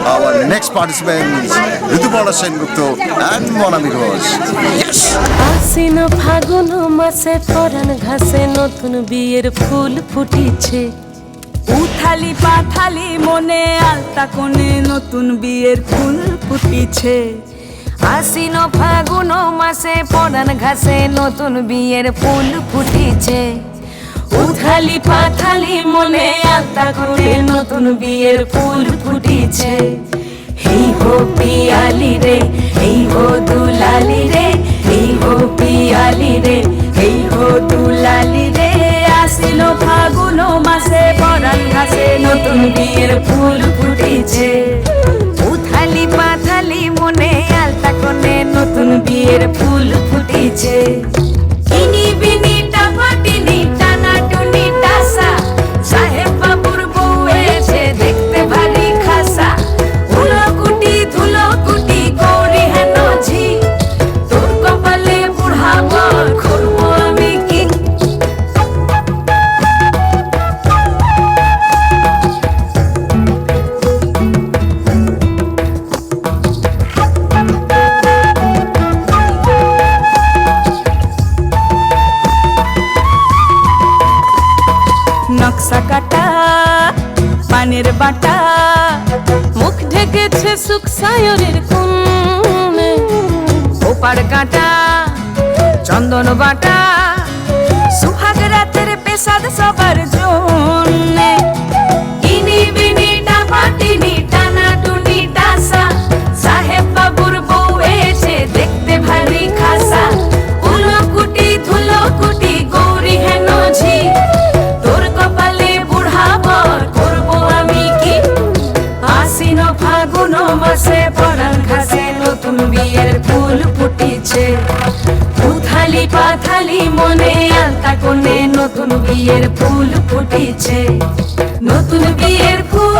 our next participants, Ritupala Sengupta and Monami Ghosh. Yes! আশ্বিন ফাগুন মাসে পরাণ ঘাসে নতুন বিয়ের ফুল ফুটিছে। উথালি পাথালি মনে আলতা কোণে নতুন বিয়ের ফুল ফুটিছে। আশ্বিন ফাগুন মাসে পরাণ ঘাসে নতুন বিয়ের ফুল ফুটিছে। উথালি পাথালি মনে আলতা কোণে নতুন বিয়ের ফুল ফুটিছে। হেই হো পিয়ালি রে, হেই হো দুলালি রে, হেই হো পিয়ালি রে, হেই হো দুলালি রে। আসিল ফাগুন মাসে পরাণ ঘাসে নতুন বিয়ের ফুল ফুটিছে। উথালি পাথালি মনে আলতা কোণে নতুন বিয়ের ফুল ফুটিছে। ইনি বিনি টাপাটিনি টানা টুনি টাসা, সাহেব বাবুর বউ এসে দেখতে ভারী খাসা। উলকুটি ধুলকুটি গৌরী হেন ঝি, তোর কপালে বুড়া বর করবো আমি কি। নকশা কাটা পানের বাটা, মুখ ঢেকেছে সুখ সায়রের কোণে। ওপার কাটা চন্দন বাটা, সুহাগ রাতের পেশাদ সবার জন্যে। ইনি বিনি টাপাটিনি টানা টুনি টাসা, সাহেব বাবুর বউ এসে দেখতে ভারী খাসা। উলকুটি ধুলকুটি গৌরী হেন ঝি, তোর কপালে বুড়া বর করবো আমি কি। আশ্বিন ফাগুন মাসে পরাণ ঘাসে নতুন বিয়ের ফুল ফুটিছে। উথালি পাথালি মনে আলতা কোণে নতুন বিয়ের ফুল ফুটিছে। নতুন বিয়ের ফুল